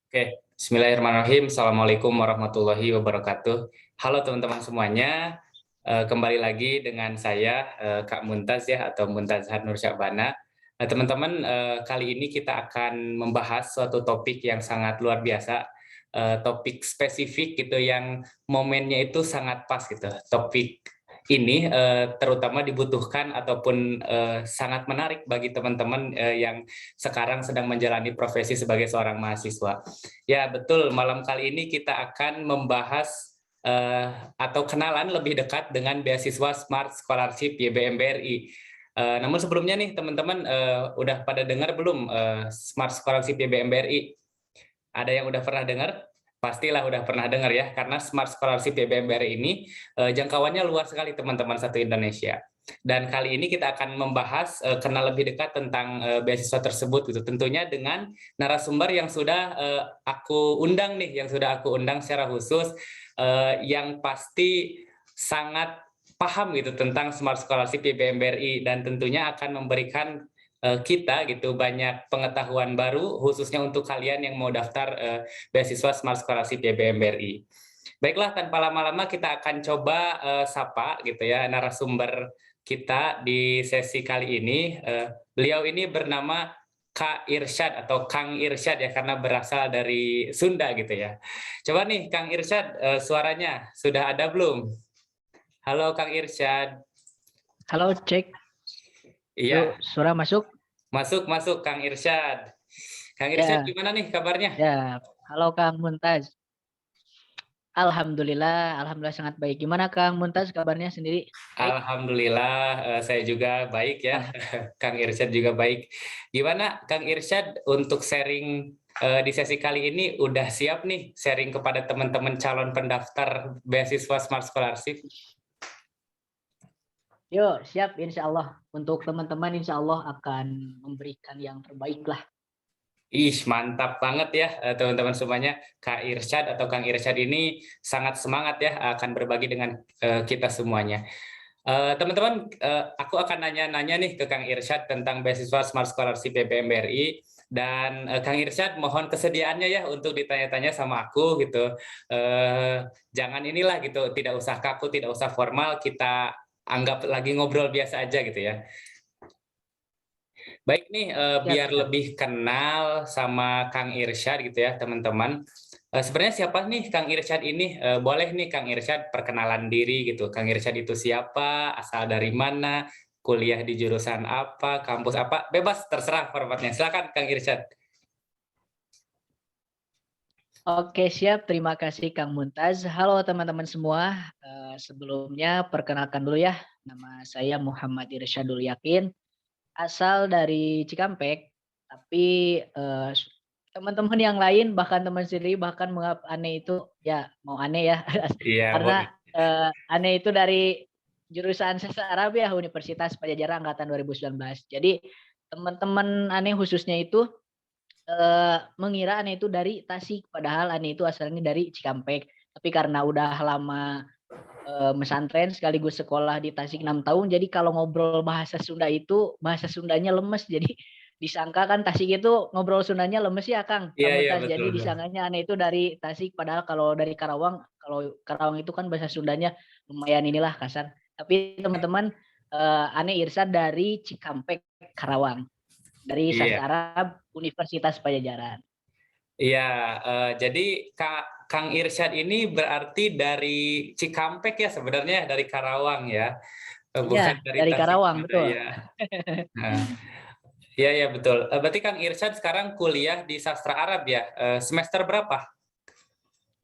Oke, Bismillahirrahmanirrahim. Assalamualaikum warahmatullahi wabarakatuh. Halo teman-teman semuanya, kembali lagi dengan saya Kak Muntaz ya, atau Muntazhar Nur Syabana. Teman-teman, kali ini kita akan membahas suatu topik yang sangat luar biasa, topik spesifik gitu yang momennya itu sangat pas gitu. Topik ini terutama dibutuhkan ataupun sangat menarik bagi teman-teman yang sekarang sedang menjalani profesi sebagai seorang mahasiswa. Ya, betul. Malam kali ini kita akan membahas atau kenalan lebih dekat dengan beasiswa Smart Scholarship YBM BRI. Namun sebelumnya nih teman-teman udah pada dengar belum Smart Scholarship YBM BRI? Ada yang udah pernah dengar? Pastilah udah pernah dengar ya, karena Smart Scholarship YBM BRI ini jangkauannya luas sekali teman-teman satu Indonesia. Dan kali ini kita akan membahas kenal lebih dekat tentang beasiswa tersebut gitu. Tentunya dengan narasumber yang sudah aku undang nih, yang sudah aku undang secara khusus, yang pasti sangat paham gitu tentang Smart Scholarship YBM BRI dan tentunya akan memberikan kita gitu banyak pengetahuan baru khususnya untuk kalian yang mau daftar beasiswa Smart Scholarship YBM BRI. Baiklah, tanpa lama-lama kita akan coba sapa gitu ya narasumber kita di sesi kali ini. Beliau ini bernama Kak Irsyad atau Kang Irsyad ya, karena berasal dari Sunda gitu ya. Coba nih Kang Irsyad, suaranya sudah ada belum? Halo Kang Irsyad. Halo, cek. Yuk, Iya, suara masuk? masuk Kang Irsyad. Kang Irsyad Ya, gimana nih kabarnya? ya. Halo, Kang Muntaz. Alhamdulillah sangat baik. Gimana Kang Muntaz kabarnya sendiri? Baik. Alhamdulillah, saya juga baik ya. Ya. Kang Irsyad juga baik. Gimana Kang Irsyad untuk sharing di sesi kali ini udah siap nih sharing kepada teman-teman calon pendaftar beasiswa Smart Scholarship? Yuk, siap insya Allah. Untuk teman-teman insya Allah akan memberikan yang terbaik lah. Ih, mantap banget ya teman-teman semuanya. Kak Irsyad atau Kang Irsyad ini sangat semangat ya akan berbagi dengan kita semuanya. Teman-teman, aku akan nanya-nanya nih ke Kang Irsyad tentang beasiswa Smart Scholarship BPM BRI, dan Kang Irsyad mohon kesediaannya ya untuk ditanya-tanya sama aku gitu. Jangan inilah gitu, tidak usah kaku, tidak usah formal, kita anggap lagi ngobrol biasa aja gitu ya. Baik nih, Siap, biar siap. lebih kenal sama Kang Irsyad gitu ya teman-teman. Sebenarnya siapa nih Kang Irsyad ini? Boleh nih Kang Irsyad perkenalan diri gitu. Kang Irsyad itu siapa? Asal dari mana? Kuliah di jurusan apa? Kampus apa? Bebas, terserah formatnya. Silakan Kang Irsyad. Oke, siap. Terima kasih Kang Muntaz. Halo teman-teman semua. Sebelumnya perkenalkan dulu ya. Nama saya Muhammad Irsyadul Yakin. Asal dari Cikampek, tapi teman-teman yang lain bahkan teman sendiri bahkan menganggap aneh itu ya mau aneh ya Iya, boleh. karena aneh itu dari jurusan Sastra Arab ya Universitas Padjadjaran angkatan 2019. Jadi teman-teman aneh khususnya itu mengira aneh itu dari Tasik padahal aneh itu asalnya dari Cikampek. Tapi karena udah lama mesantren sekaligus sekolah di Tasik 6 tahun, jadi kalau ngobrol bahasa Sunda itu, bahasa Sundanya lemes, jadi disangka kan Tasik itu ngobrol Sundanya lemes ya Kang, Iya, kamu iya, Tas, betul, jadi betul. disangkanya aneh itu dari Tasik, padahal kalau dari Karawang, kalau Karawang itu kan bahasa Sundanya lumayan inilah kasar. Tapi teman-teman, aneh Irsa dari Cikampek, Karawang, dari Iya. Sastra Arab Universitas Padjadjaran. Iya, jadi Kang Irsyad ini berarti dari Cikampek ya sebenarnya, dari Karawang ya, Iya, bukan dari dari Karawang, betul. Tasikmalaya. Nah, iya, iya betul. Berarti Kang Irsyad sekarang kuliah di Sastra Arab ya? Semester berapa?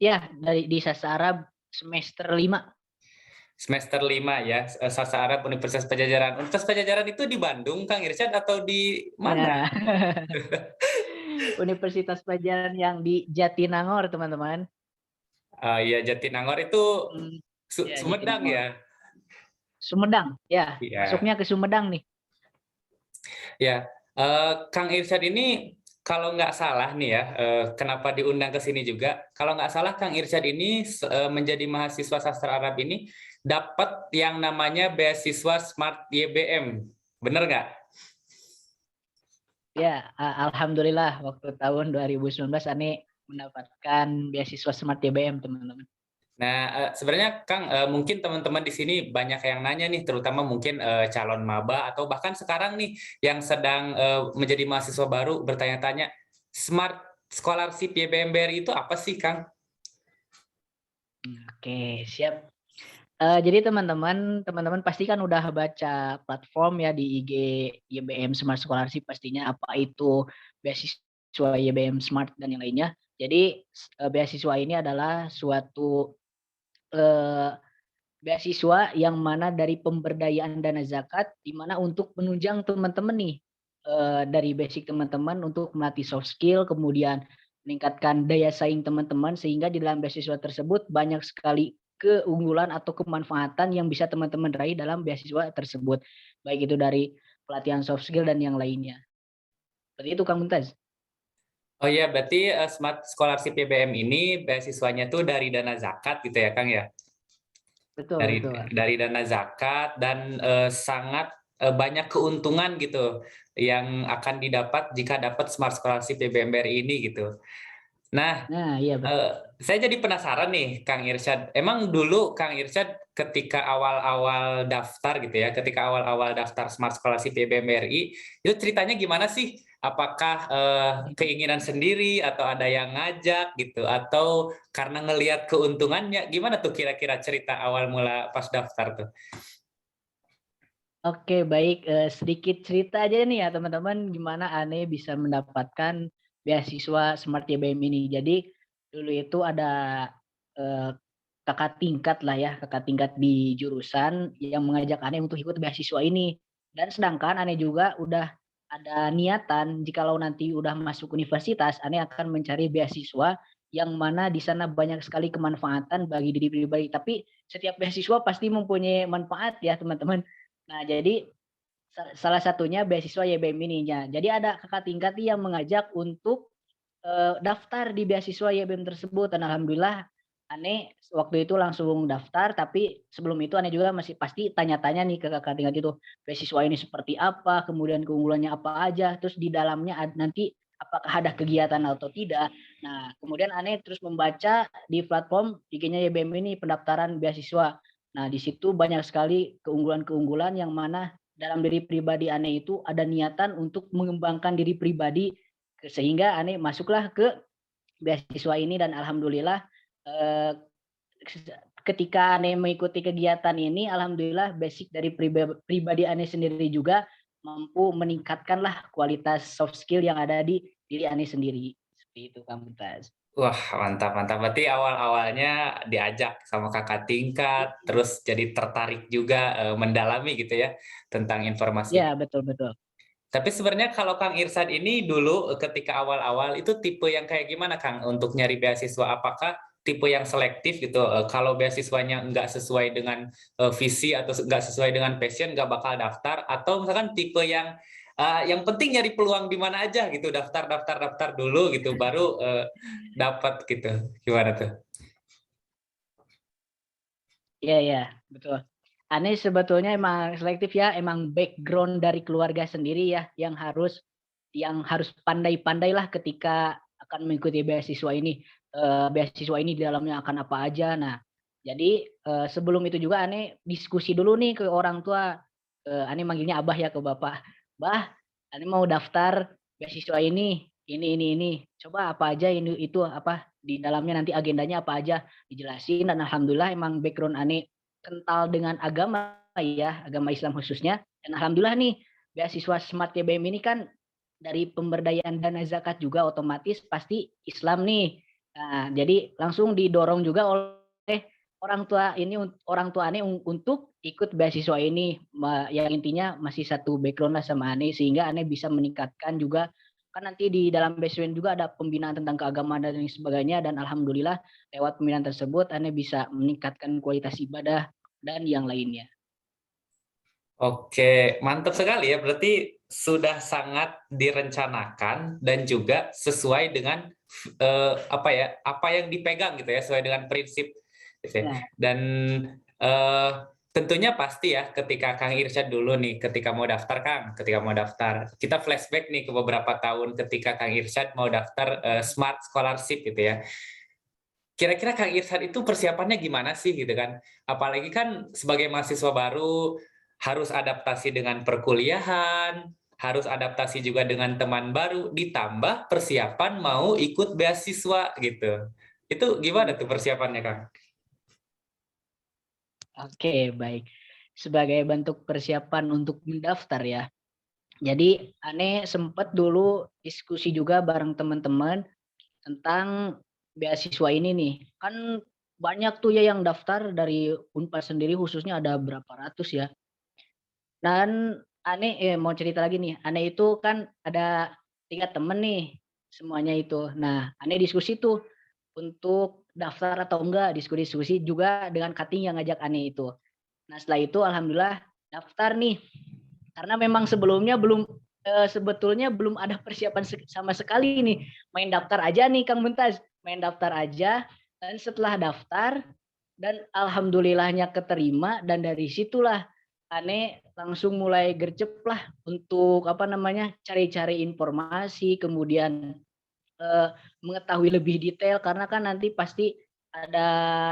Ya, di Sastra Arab semester 5. Semester 5 ya, Sastra Arab Universitas Padjadjaran. Universitas Padjadjaran itu di Bandung, Kang Irsyad, atau di mana? Ya. Universitas Pelajaran yang di Jatinangor, teman-teman. Iya, Jatinangor itu Mhm, ya Sumedang Jatinangor. ya? Sumedang, ya, Iya. masuknya ke Sumedang nih. Ya, Kang Irsyad ini kalau nggak salah nih ya, kenapa diundang ke sini juga? Kalau nggak salah Kang Irsyad ini menjadi mahasiswa sastra Arab ini dapat yang namanya beasiswa Smart YBM, bener nggak? Ya, alhamdulillah waktu tahun 2019 aneh mendapatkan beasiswa Smart YBM, teman-teman. Nah, sebenarnya Kang, mungkin teman-teman di sini banyak yang nanya nih, terutama mungkin calon maba atau bahkan sekarang nih yang sedang menjadi mahasiswa baru bertanya-tanya, Smart Scholarship YBM BRI itu apa sih, Kang? Oke, siap. Jadi teman-teman pasti kan udah baca platform ya di IG YBM Smart Scholarship pastinya, apa itu beasiswa YBM Smart dan yang lainnya. Jadi, beasiswa ini adalah suatu, eee, beasiswa yang mana dari pemberdayaan dana zakat, di mana untuk menunjang teman-teman nih, dari basic teman-teman untuk melatih soft skill, kemudian meningkatkan daya saing teman-teman, sehingga di dalam beasiswa tersebut banyak sekali keunggulan atau kemanfaatan yang bisa teman-teman raih dalam beasiswa tersebut. Baik itu dari pelatihan soft skill dan yang lainnya. Seperti itu Kang Mumtaz. Oh iya, berarti Smart Scholarship YBM ini beasiswanya tuh dari dana zakat gitu ya, Kang ya? Betul Dari betul. dana zakat dan sangat banyak keuntungan gitu yang akan didapat jika dapat Smart Scholarship YBM BRI ini gitu. Nah, Nah, iya betul. saya jadi penasaran nih, Kang Irsyad. Emang dulu Kang Irsyad ketika awal-awal daftar gitu ya, ketika awal-awal daftar Smart Scholarship YBM BRI, itu ceritanya gimana sih? Apakah keinginan sendiri atau ada yang ngajak gitu, atau karena ngelihat keuntungannya? Gimana tuh kira-kira cerita awal mula pas daftar tuh? Oke baik, sedikit cerita aja nih ya teman-teman gimana Ane bisa mendapatkan beasiswa Smart YBM ini. Jadi dulu itu ada, eee, kakak tingkat lah ya, kakak tingkat di jurusan yang mengajak Ane untuk ikut beasiswa ini. Dan sedangkan Ane juga udah ada niatan jikalau nanti udah masuk universitas, Ane akan mencari beasiswa yang mana di sana banyak sekali kemanfaatan bagi diri pribadi. Tapi setiap beasiswa pasti mempunyai manfaat ya teman-teman. Nah jadi salah satunya beasiswa YBM ininya. Jadi ada kakak tingkat nih yang mengajak untuk, daftar di beasiswa YBM tersebut dan alhamdulillah Ane waktu itu langsung daftar, tapi sebelum itu Ane juga masih pasti tanya-tanya nih ke kakak tingkat itu, beasiswa ini seperti apa, kemudian keunggulannya apa aja, terus di dalamnya nanti apakah ada kegiatan atau tidak. Nah, kemudian Ane terus membaca di platform IG-nya YBM ini pendaftaran beasiswa. Nah, di situ banyak sekali keunggulan-keunggulan yang mana dalam diri pribadi Ane itu ada niatan untuk mengembangkan diri pribadi sehingga Ane masuklah ke beasiswa ini dan alhamdulillah, eee, ketika Ane mengikuti kegiatan ini alhamdulillah basic dari pribadi Ane sendiri juga mampu meningkatkanlah kualitas soft skill yang ada di diri Ane sendiri. Seperti itu Kang Mumtaz. Wah, mantap, mantap. Berarti awal-awalnya diajak sama kakak tingkat, terus jadi tertarik juga mendalami gitu ya tentang informasi. Iya, betul betul. Tapi sebenarnya kalau Kang Irsad ini dulu ketika awal-awal itu tipe yang kayak gimana Kang untuk nyari beasiswa? Apakah tipe yang selektif gitu? Kalau beasiswanya nggak sesuai dengan visi atau nggak sesuai dengan passion nggak bakal daftar? Atau misalkan tipe yang penting nyari peluang di mana aja gitu, daftar daftar daftar dulu gitu, baru dapat gitu. Gimana tuh? Iya iya, betul. Anies sebetulnya emang selektif ya, emang background dari keluarga sendiri ya yang harus pandai-pandailah ketika akan mengikuti beasiswa ini. Beasiswa ini di dalamnya akan apa aja. Nah, jadi, sebelum itu juga Ane diskusi dulu nih ke orang tua, Ane manggilnya abah ya ke bapak, "Bah, Ane mau daftar beasiswa ini. Coba apa aja ini itu, apa, di dalamnya nanti agendanya apa aja." Dijelasin dan alhamdulillah emang background Ane kental dengan agama ya, agama Islam khususnya dan alhamdulillah nih beasiswa Smart YBM ini kan dari pemberdayaan dana zakat juga otomatis pasti Islam nih. Nah, jadi langsung didorong juga oleh orang tua Ane untuk ikut beasiswa ini, yang intinya masih satu background lah sama Ane sehingga Ane bisa meningkatkan juga kan nanti di dalam beasiswa ini juga ada pembinaan tentang keagamaan dan lain sebagainya dan alhamdulillah lewat pembinaan tersebut Ane bisa meningkatkan kualitas ibadah dan yang lainnya. Oke, mantap sekali ya. Berarti sudah sangat direncanakan dan juga sesuai dengan apa yang dipegang gitu ya, sesuai dengan prinsip gitu ya. Ya, Dan eh, Tentunya pasti ya, ketika Kang Irsyad dulu nih, ketika mau daftar Kang, ketika mau daftar, kita flashback nih ke beberapa tahun ketika Kang Irsyad mau daftar Smart Scholarship gitu ya. Kira-kira Kang Irsyad itu persiapannya gimana sih gitu kan? Apalagi kan sebagai mahasiswa baru harus adaptasi dengan perkuliahan, harus adaptasi juga dengan teman baru, ditambah persiapan mau ikut beasiswa gitu. Itu gimana tuh persiapannya Kang? Oke, baik. Sebagai bentuk persiapan untuk mendaftar ya. Jadi Ane sempat dulu diskusi juga bareng teman-teman tentang beasiswa ini nih. Kan banyak tuh ya yang daftar dari Unpad sendiri khususnya ada berapa ratus ya. Dan Ane mau cerita lagi nih, Ane itu kan ada 3 temen nih semuanya itu. Nah, Ane diskusi tuh untuk daftar atau enggak, diskusi-diskusi juga dengan cutting yang ngajak Ane itu. Nah, setelah itu alhamdulillah daftar nih. Karena memang sebelumnya sebetulnya belum ada persiapan sama sekali nih. Main daftar aja nih Kang Muntas, main daftar aja dan setelah daftar dan alhamdulillahnya keterima dan dari situlah Ane langsung mulai gercep lah untuk apa namanya, cari-cari informasi, kemudian Eee, mengetahui lebih detail karena kan nanti pasti ada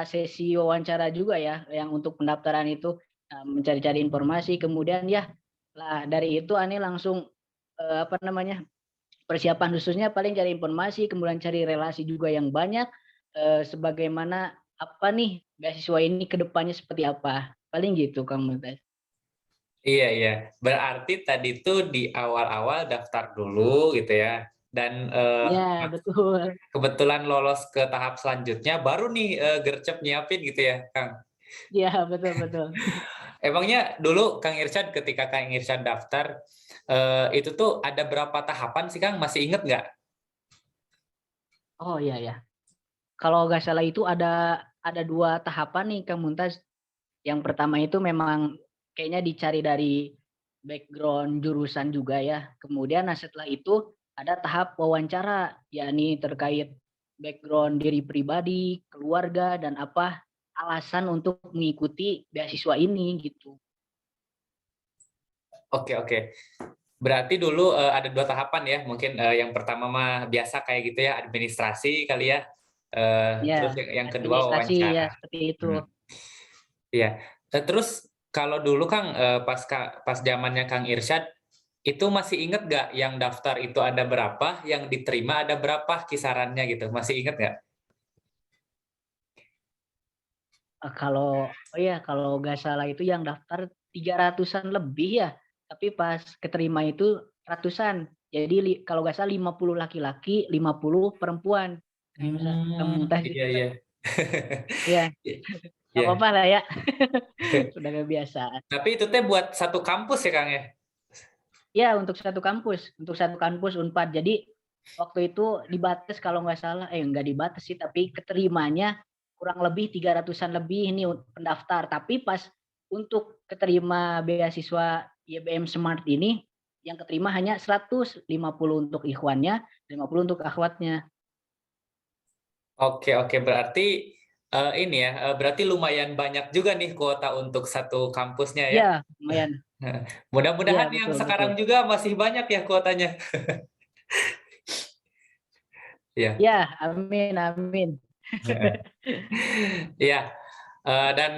sesi wawancara juga ya yang untuk pendaftaran itu, mencari-cari informasi kemudian ya, lah dari itu Ani langsung, apa namanya, persiapan khususnya paling cari informasi kemudian cari relasi juga yang banyak, sebagaimana apa nih beasiswa ini ke depannya seperti apa, paling gitu Kang Mumtaz. Iya iya, berarti tadi tuh di awal-awal daftar dulu gitu ya, dan, Iya betul, kebetulan lolos ke tahap selanjutnya baru nih, gercep nyiapin gitu ya, Kang? iya betul betul. Emangnya dulu Kang Irsyad ketika Kang Irsyad daftar, itu tuh ada berapa tahapan sih, Kang? Masih inget nggak? Oh iya ya, kalau nggak salah itu ada 2 tahapan nih Kang Mumtaz. Yang pertama itu memang kayaknya dicari dari background jurusan juga ya. Kemudian, nah setelah itu ada tahap wawancara, yakni terkait background diri pribadi, keluarga, dan apa alasan untuk mengikuti beasiswa ini gitu. Oke oke. Berarti dulu, ada 2 tahapan ya, mungkin, yang pertama mah biasa kayak gitu ya, administrasi kali ya, terus Ya, yang kedua administrasi ya wawancara. seperti itu. Mhm, iya. Terus kalau dulu Kang, pas zamannya Kang Irsyad, itu masih inget nggak yang daftar itu ada berapa, yang diterima ada berapa kisarannya gitu, masih inget nggak? Kalau oh ya kalau nggak salah itu yang daftar 300-an lebih ya, tapi pas keterima itu ratusan. Jadi kalau nggak salah 50 laki-laki, 50 perempuan. Kayak misal kamu tadi Iya iya. iya, nggak Iya. apa-apa lah ya, sudah kebiasaan. Tapi itu teh buat satu kampus ya, Kang, ya? Iya untuk satu kampus Unpad. Jadi waktu itu dibatas kalau nggak salah nggak dibatas sih, tapi keterimanya kurang lebih 300-an lebih ini pendaftar. Tapi pas untuk keterima beasiswa YBM Smart ini, yang keterima hanya 150 untuk ikhwannya, 50 untuk akhwatnya. Oke oke, berarti, ini ya, berarti lumayan banyak juga nih kuota untuk satu kampusnya ya? Iya, lumayan. Heeh. Iya, Mudah-mudahan yang betul betul. sekarang juga masih banyak ya kuotanya. Iya. Iya, amin amin. Heeh. Iya, dan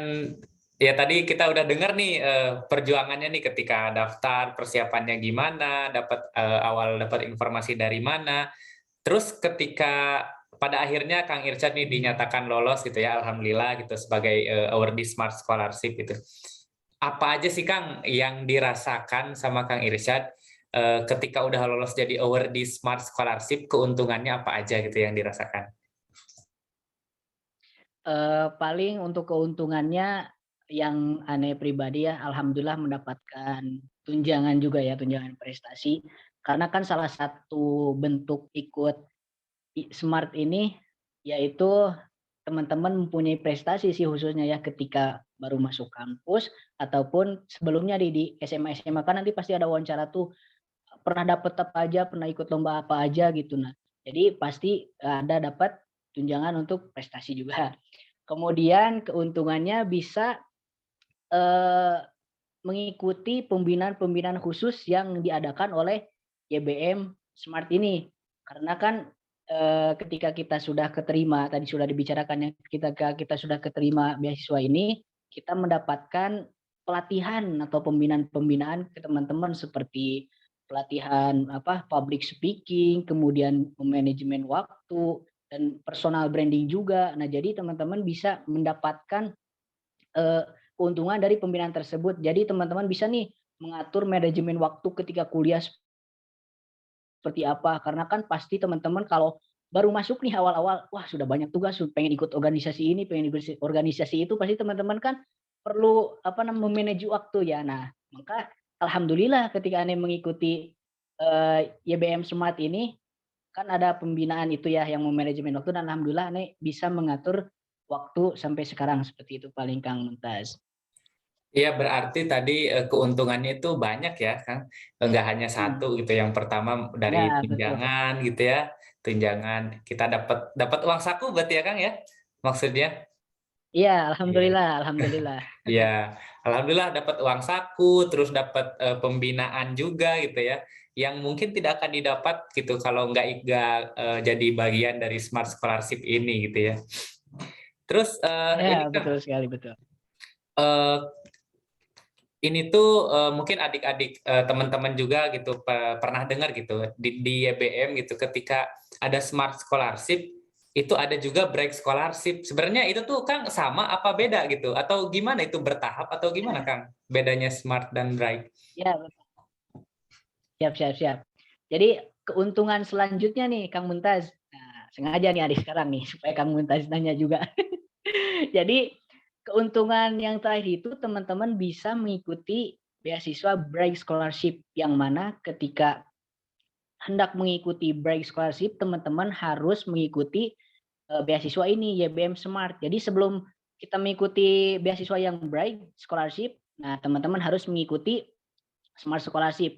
ya tadi kita udah dengar nih, perjuangannya nih ketika daftar, persiapannya gimana, awal dapat informasi dari mana. Terus ketika pada akhirnya Kang Irsyad nih dinyatakan lolos gitu ya, alhamdulillah gitu sebagai, awardee Smart Scholarship gitu. Apa aja sih Kang yang dirasakan sama Kang Irsyad, ketika udah lolos jadi awardee Smart Scholarship, keuntungannya apa aja gitu yang dirasakan? Paling untuk keuntungannya yang aneh pribadi ya, alhamdulillah mendapatkan tunjangan juga ya, tunjangan prestasi. Karena kan salah satu bentuk ikut Smart ini, yaitu teman-teman mempunyai prestasi sih khususnya ya ketika baru masuk kampus ataupun sebelumnya di SMA-SMA kan nanti pasti ada wawancara tuh, pernah dapet apa aja, pernah ikut lomba apa aja gitu. Nah, jadi pasti ada dapat tunjangan untuk prestasi juga. Kemudian keuntungannya bisa, eee, mengikuti pembinaan-pembinaan khusus yang diadakan oleh YBM Smart ini. Karena kan, ketika kita sudah keterima, tadi sudah dibicarakan ya, ketika kita sudah keterima beasiswa ini, kita mendapatkan pelatihan atau pembinaan-pembinaan ke teman-teman seperti pelatihan apa, public speaking, kemudian manajemen waktu, dan personal branding juga. Nah, jadi teman-teman bisa mendapatkan, keuntungan dari pembinaan tersebut. Jadi teman-teman bisa nih mengatur manajemen waktu ketika kuliah seperti apa, karena kan pasti teman-teman kalau baru masuk nih awal-awal, wah sudah banyak tugas, pengen ikut organisasi ini, pengen ikut organisasi itu, pasti teman-teman kan perlu apa namanya, me-manage waktu ya. Nah, maka alhamdulillah ketika Anda mengikuti, YBM Smart ini, kan ada pembinaan itu ya yang memanajemen waktu dan alhamdulillah Ane bisa mengatur waktu sampai sekarang, seperti itu paling Kang Mumtaz. Iya, berarti tadi keuntungannya itu banyak ya, Kang. Enggak hanya Mhm. satu gitu. Yang pertama dari Ya betul. tunjangan gitu ya, tunjangan kita dapat dapat uang saku berarti ya, Kang ya? Maksudnya? Iya, Iya. alhamdulillah alhamdulillah. Iya, alhamdulillah dapat uang saku, terus dapat pembinaan juga gitu ya, yang mungkin tidak akan didapat gitu kalau nggak jadi bagian dari Smart Scholarship ini gitu ya. Terus Ya ini Kang, betul sekali, betul. eh, ini tuh mungkin adik-adik teman-teman juga gitu pernah dengar gitu di YBM gitu ketika ada Smart Scholarship itu ada juga Bright Scholarship. Sebenarnya itu tuh Kang sama apa beda gitu atau gimana itu bertahap atau gimana Kang bedanya Smart dan Bright? Ya, siap siap siap. Jadi keuntungan selanjutnya nih Kang Mumtaz, nah sengaja nih Adik sekarang nih supaya Kang Mumtaz nanya juga. Jadi keuntungan yang terakhir itu teman-teman bisa mengikuti beasiswa Bright Scholarship, yang mana ketika hendak mengikuti Bright Scholarship teman-teman harus mengikuti, beasiswa ini YBM Smart. Jadi sebelum kita mengikuti beasiswa yang Bright Scholarship, nah teman-teman harus mengikuti Smart Scholarship.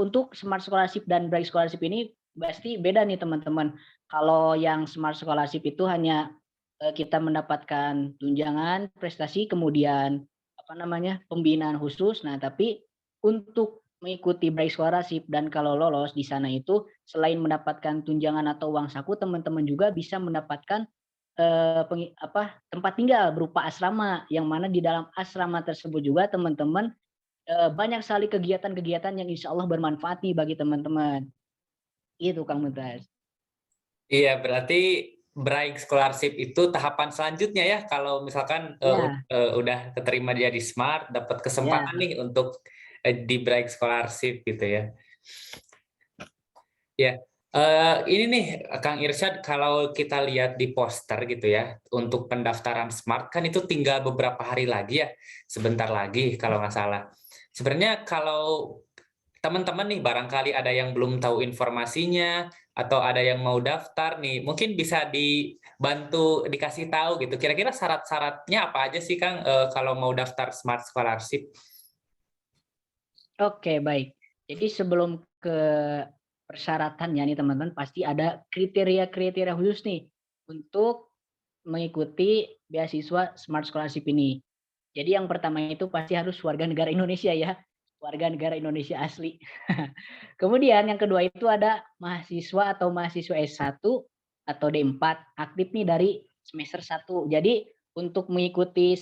Untuk Smart Scholarship dan Bright Scholarship ini pasti beda nih teman-teman. Kalau yang Smart Scholarship itu hanya, kita mendapatkan tunjangan prestasi, kemudian apa namanya, pembinaan khusus. Nah, tapi untuk mengikuti Bright Scholarship dan kalau lolos di sana itu selain mendapatkan tunjangan atau uang saku, teman-teman juga bisa mendapatkan, tempat tinggal berupa asrama, yang mana di dalam asrama tersebut juga teman-teman banyak sekali kegiatan-kegiatan yang insya Allah bermanfaat nih bagi teman-teman. Itu Kang Mumtaz. Iya, berarti Bright Scholarship itu tahapan selanjutnya ya kalau misalkan Ya, udah keterima dia di Smart dapat ya, kesempatan nih untuk di Bright Scholarship gitu ya. Ya, ini nih Kang Irsyad, kalau kita lihat di poster gitu ya, untuk pendaftaran Smart kan itu tinggal beberapa hari lagi ya, sebentar lagi kalau nggak salah. Sebenarnya kalau teman-teman nih barangkali ada yang belum tahu informasinya atau ada yang mau daftar nih, mungkin bisa dibantu dikasih tahu gitu. Kira-kira syarat-syaratnya apa aja sih Kang kalau mau daftar Smart Scholarship? oke baik. Jadi sebelum ke persyaratannya nih teman-teman, pasti ada kriteria-kriteria khusus nih untuk mengikuti beasiswa Smart Scholarship ini. Jadi yang pertama itu pasti harus warga negara Indonesia ya, warga negara Indonesia asli. Kemudian yang kedua itu ada mahasiswa atau mahasiswa S1 atau D4 aktif nih dari semester 1. Jadi untuk mengikuti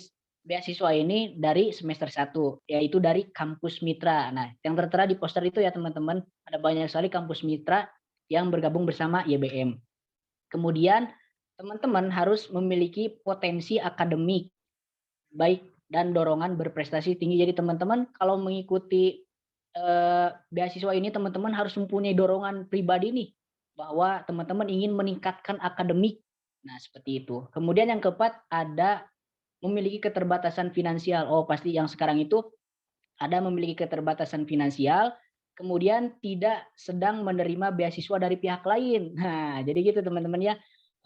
beasiswa ini dari semester 1, yaitu dari kampus mitra. Nah, yang tertera di poster itu ya teman-teman, ada banyak sekali kampus mitra yang bergabung bersama YBM. Kemudian teman-teman harus memiliki potensi akademik baik dan dorongan berprestasi tinggi. Jadi teman-teman kalau mengikuti, beasiswa ini teman-teman harus mempunyai dorongan pribadi nih, bahwa teman-teman ingin meningkatkan akademik. Nah, seperti itu. Kemudian yang keempat ada memiliki keterbatasan finansial. Oh, pasti yang sekarang itu ada memiliki keterbatasan finansial, kemudian tidak sedang menerima beasiswa dari pihak lain. Nah, jadi gitu teman-teman ya.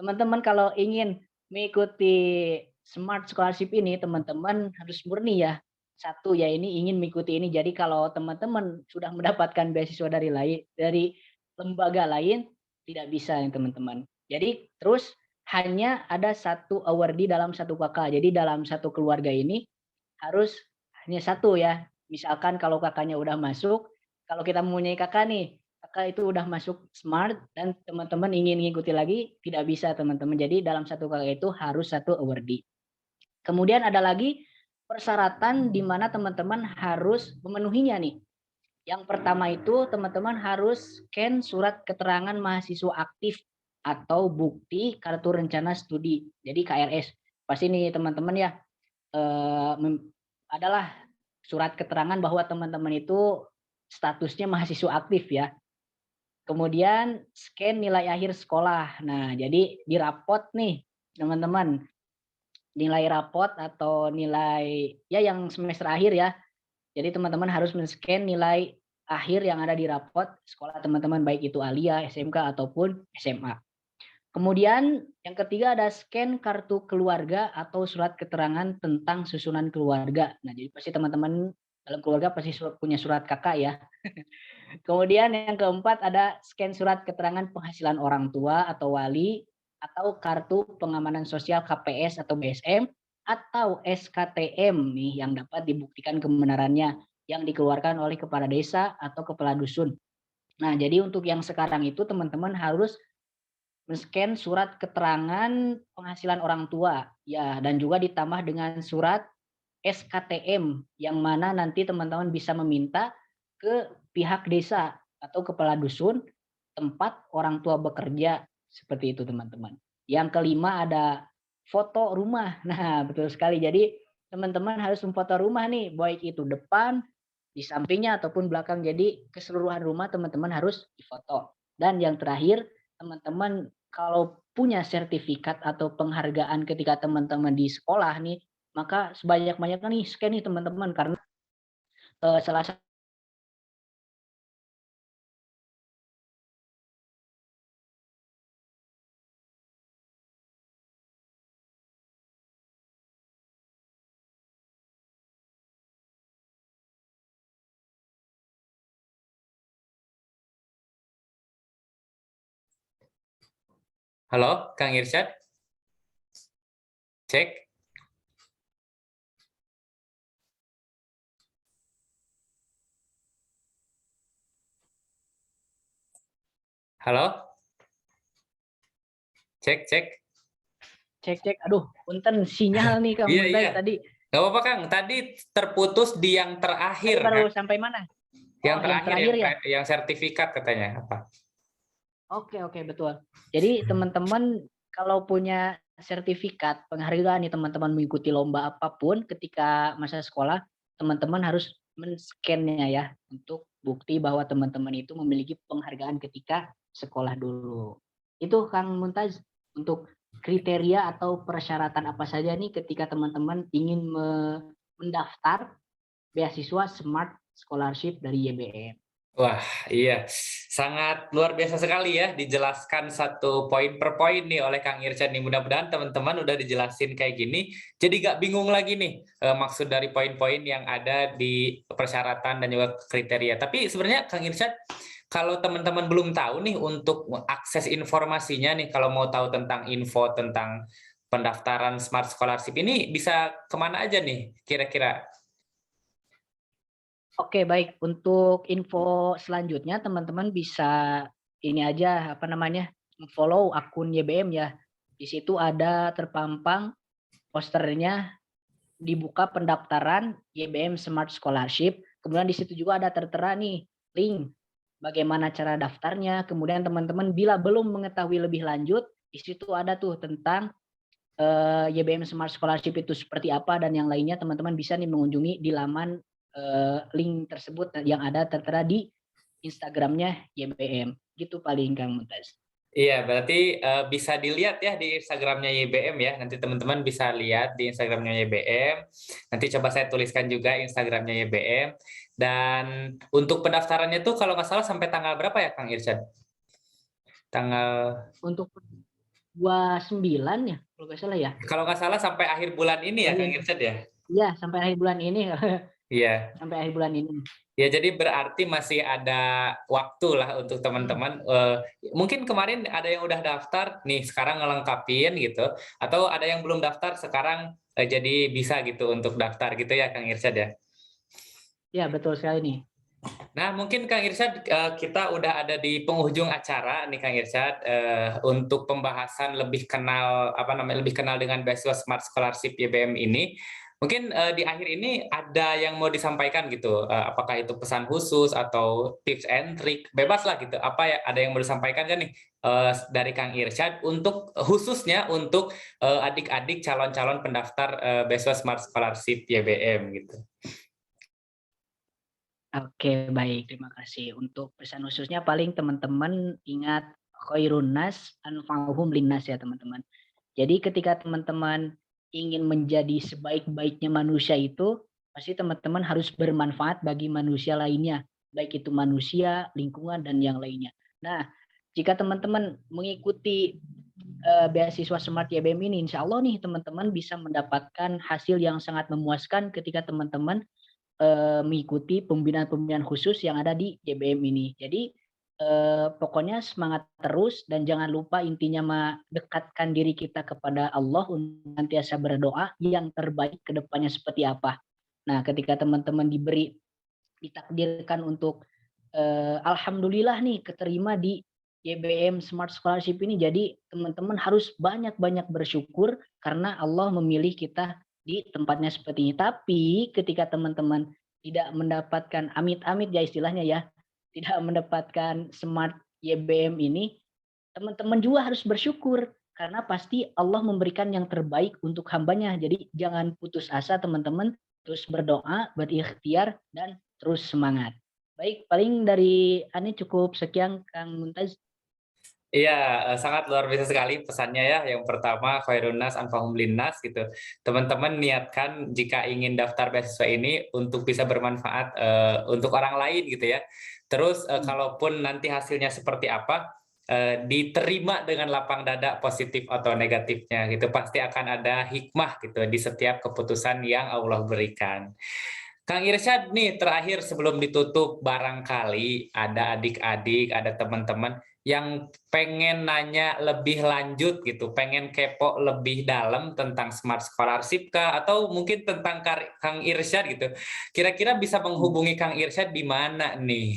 Teman-teman kalau ingin mengikuti Smart Scholarship ini, teman-teman harus murni ya. Satu ya ini ingin mengikuti ini. Jadi kalau teman-teman sudah mendapatkan beasiswa dari lembaga lain, tidak bisa ya teman-teman. Jadi terus hanya ada satu awardee dalam satu kakak. Jadi dalam satu keluarga ini harus hanya satu ya. Misalkan kalau kakaknya udah masuk, kalau kita mempunyai kakak nih, kakak itu udah masuk Smart dan teman-teman ingin ngikuti lagi, tidak bisa teman-teman. Jadi dalam satu kakak itu harus satu awardee. Kemudian ada lagi persyaratan di mana teman-teman harus memenuhinya nih. Yang pertama itu teman-teman harus scan surat keterangan mahasiswa aktif atau bukti kartu rencana studi. Jadi KRS. Pasti nih teman-teman ya adalah surat keterangan bahwa teman-teman itu statusnya mahasiswa aktif ya. Kemudian scan nilai akhir sekolah. Nah, jadi di rapot nih teman-teman, nilai rapot atau nilai ya yang semester akhir ya. Jadi teman-teman harus men-scan nilai akhir yang ada di rapot sekolah teman-teman baik itu Alia, SMK ataupun SMA. Kemudian yang ketiga ada scan kartu keluarga atau surat keterangan tentang susunan keluarga. Nah, jadi pasti teman-teman dalam keluarga pasti punya surat kakak ya. Kemudian yang keempat ada scan surat keterangan penghasilan orang tua atau wali atau kartu pengamanan sosial KPS atau BSM atau SKTM nih yang dapat dibuktikan kebenarannya yang dikeluarkan oleh kepala desa atau kepala dusun. Nah, jadi untuk yang sekarang itu teman-teman harus men-scan surat keterangan penghasilan orang tua ya dan juga ditambah dengan surat SKTM yang mana nanti teman-teman bisa meminta ke pihak desa atau kepala dusun tempat orang tua bekerja seperti itu teman-teman. Yang kelima ada foto rumah. Nah, betul sekali. Jadi teman-teman harus memfoto rumah nih, baik itu depan, di sampingnya ataupun belakang. Jadi keseluruhan rumah teman-teman harus difoto. Dan yang terakhir, teman-teman kalau punya sertifikat atau penghargaan ketika teman-teman di sekolah nih, maka sebanyak-banyaknya nih scan nih teman-teman karena salah satu. Halo, Kang Irsyad? Cek. Halo? Cek, cek. Cek. Aduh, punten sinyal nih Kang Iya, Mumtaz iya. tadi. Nggak apa-apa, Kang. Tadi terputus di yang Tadi terakhir, baru Kang. sampai mana? Yang Oh, yang terakhir, terakhir ya? yang sertifikat katanya. Apa? Oke, betul. Jadi teman-teman kalau punya sertifikat penghargaan nih teman-teman mengikuti lomba apapun ketika masa sekolah, teman-teman harus men-scan-nya ya untuk bukti bahwa teman-teman itu memiliki penghargaan ketika sekolah dulu. Itu Kang Muntaz untuk kriteria atau persyaratan apa saja nih ketika teman-teman ingin mendaftar beasiswa Smart Scholarship dari YBM. Wah, iya. Sangat luar biasa sekali ya dijelaskan satu poin per poin nih oleh Kang Irsyad nih. Mudah-mudahan teman-teman udah dijelasin kayak gini, jadi nggak bingung lagi nih maksud dari poin-poin yang ada di persyaratan dan juga kriteria. Tapi sebenarnya Kang Irsyad, kalau teman-teman belum tahu nih untuk akses informasinya nih, kalau mau tahu tentang info tentang pendaftaran Smart Scholarship ini bisa kemana aja nih kira-kira? Oke, baik. Untuk info selanjutnya teman-teman bisa ini aja apa namanya? Follow akun YBM ya. Di situ ada terpampang posternya dibuka pendaftaran YBM Smart Scholarship. Kemudian di situ juga ada tertera nih link bagaimana cara daftarnya. Kemudian teman-teman bila belum mengetahui lebih lanjut, di situ ada tuh tentang YBM Smart Scholarship itu seperti apa dan yang lainnya teman-teman bisa nih mengunjungi di laman link tersebut yang ada tertera di Instagramnya YBM. Gitu paling Kang Mumtaz. Iya, berarti bisa dilihat ya di Instagramnya YBM ya. Nanti teman-teman bisa lihat di Instagramnya YBM. Nanti coba saya tuliskan juga Instagramnya YBM. Dan untuk pendaftarannya tuh kalau nggak salah sampai tanggal berapa ya, Kang Irsyad? Tanggal Untuk 29 ya, kalau nggak salah ya. kalau nggak salah sampai akhir bulan ini ya, Kang Bulan Irsyad ya? Iya, sampai akhir bulan ini. Iya. sampai akhir bulan ini. Ya, jadi berarti masih ada waktu lah untuk teman-teman. Mungkin kemarin ada yang udah daftar, nih sekarang ngelengkapin gitu, atau ada yang belum daftar sekarang jadi bisa gitu untuk daftar gitu ya, Kang Irsyad ya. Ya, betul sekali nih. Nah, mungkin Kang Irsyad, kita udah ada di penghujung acara nih Kang Irsyad, untuk pembahasan lebih kenal lebih kenal dengan beasiswa Smart Scholarship YBM ini. Mungkin di akhir ini ada yang mau disampaikan gitu, apakah itu pesan khusus atau tips and trick, bebas lah gitu. Apa ya, ada yang mau disampaikan kan nih dari Kang Irsyad untuk khususnya untuk adik-adik calon-calon pendaftar beasiswa Smart Scholarship YBM gitu. Oke, baik. Terima kasih. Untuk pesan khususnya paling teman-teman ingat khairun nas anfa'uhum linnas ya teman-teman. Jadi ketika teman-teman ingin menjadi sebaik-baiknya manusia itu, pasti teman-teman harus bermanfaat bagi manusia lainnya, baik itu manusia, lingkungan, dan yang lainnya. Nah, jika teman-teman mengikuti beasiswa Smart YBM ini, insya Allah nih teman-teman bisa mendapatkan hasil yang sangat memuaskan ketika teman-teman mengikuti pembinaan-pembinaan khusus yang ada di YBM ini. Jadi pokoknya semangat terus dan jangan lupa intinya dekatkan diri kita kepada Allah untuk senantiasa berdoa yang terbaik ke depannya seperti apa. Nah, ketika teman-teman ditakdirkan untuk alhamdulillah nih keterima di YBM Smart Scholarship ini, jadi teman-teman harus banyak-banyak bersyukur karena Allah memilih kita di tempatnya seperti ini. Tapi ketika teman-teman tidak mendapatkan amit-amit ya istilahnya ya, tidak mendapatkan Smart YBM ini, teman-teman juga harus bersyukur karena pasti Allah memberikan yang terbaik untuk hambanya. Jadi jangan putus asa teman-teman, terus berdoa, berikhtiar, dan terus semangat. Baik, paling dari Ani cukup sekian Kang Muntaz. Iya, sangat luar biasa sekali pesannya ya. Yang pertama, khairun nas anfa'uhum linnas gitu. Teman-teman niatkan jika ingin daftar beasiswa ini untuk bisa bermanfaat untuk orang lain gitu ya. Terus kalaupun nanti hasilnya seperti apa, diterima dengan lapang dada positif atau negatifnya gitu. Pasti akan ada hikmah gitu di setiap keputusan yang Allah berikan. Kang Irsyad nih terakhir sebelum ditutup, barangkali ada adik-adik, ada teman-teman yang pengen nanya lebih lanjut gitu, pengen kepo lebih dalam tentang Smart Scholarship kah, atau mungkin tentang Kang Irsyad gitu. Kira-kira bisa menghubungi Kang Irsyad di mana nih?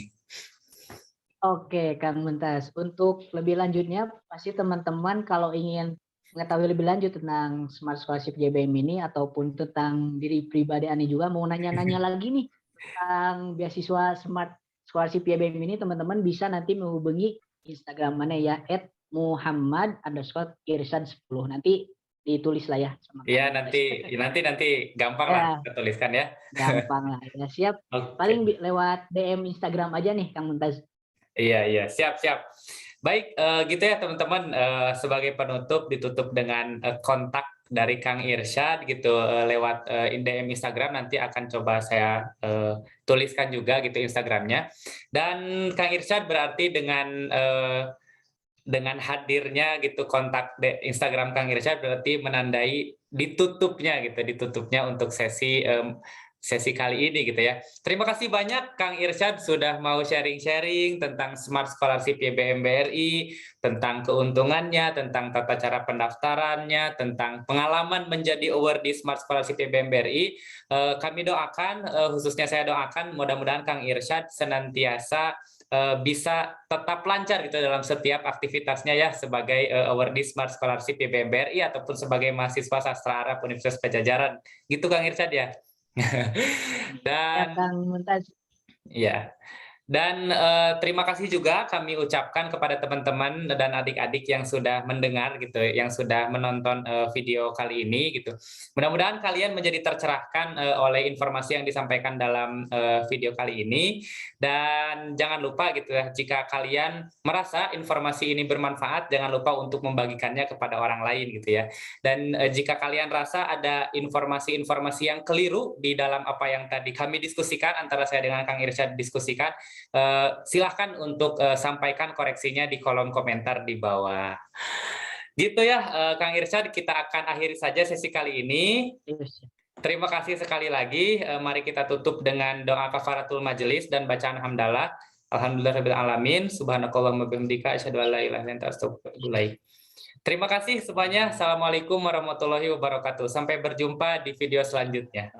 Oke, Kang Muntas. Untuk lebih lanjutnya, pasti teman-teman kalau ingin mengetahui lebih lanjut tentang Smart Scholarship JBM ini ataupun tentang diri pribadi Ani juga mau nanya-nanya lagi nih tentang beasiswa Smart Scholarship JBM ini, teman-teman bisa nanti menghubungi Instagram mana ya @muhammad_irsyad10. Nanti ditulis lah ya sama Kang Iya, Muntas. nanti gampang lah Ya, kita tuliskan ya. gampang lah. Ya, siap. Oke. Paling lewat DM Instagram aja nih Kang Muntas. Iya, siap, siap. Baik, gitu ya teman-teman. Sebagai penutup, ditutup dengan kontak dari Kang Irsyad gitu lewat DM Instagram. Nanti akan coba saya tuliskan juga gitu Instagramnya. Dan Kang Irsyad berarti dengan hadirnya gitu kontak Instagram Kang Irsyad berarti menandai ditutupnya untuk sesi kali ini gitu ya. Terima kasih banyak Kang Irsyad sudah mau sharing-sharing tentang Smart Scholarship YBM BRI, tentang keuntungannya, tentang tata cara pendaftarannya, tentang pengalaman menjadi awardee Smart Scholarship YBM BRI. Kami doakan, khususnya saya doakan mudah-mudahan Kang Irsyad senantiasa bisa tetap lancar gitu dalam setiap aktivitasnya ya sebagai awardee Smart Scholarship YBM BRI ataupun sebagai mahasiswa sastra Arab Universitas Pajajaran. Gitu Kang Irsyad ya. Ya, Dan Kang Muntas. ya, dan terima kasih juga kami ucapkan kepada teman-teman dan adik-adik yang sudah mendengar gitu, yang sudah menonton video kali ini gitu. Mudah-mudahan kalian menjadi tercerahkan oleh informasi yang disampaikan dalam video kali ini. Dan jangan lupa gitu ya, jika kalian merasa informasi ini bermanfaat, jangan lupa untuk membagikannya kepada orang lain gitu ya. Dan jika kalian rasa ada informasi-informasi yang keliru di dalam apa yang tadi kami diskusikan antara saya dengan Kang Irsyad diskusikan, silahkan untuk sampaikan koreksinya di kolom komentar di bawah. Gitu ya, Kang Irsyad, kita akan akhiri saja sesi kali ini. Yes. Terima kasih sekali lagi. Mari kita tutup dengan doa kafaratul majelis dan bacaan hamdalah. Alhamdulillahirabbil alamin. Subhanakallahumma bihamdika asyhadu an la ilaha illa anta astaghfiruka wa atubu ilaik. Terima kasih semuanya. Assalamualaikum warahmatullahi wabarakatuh. Sampai berjumpa di video selanjutnya.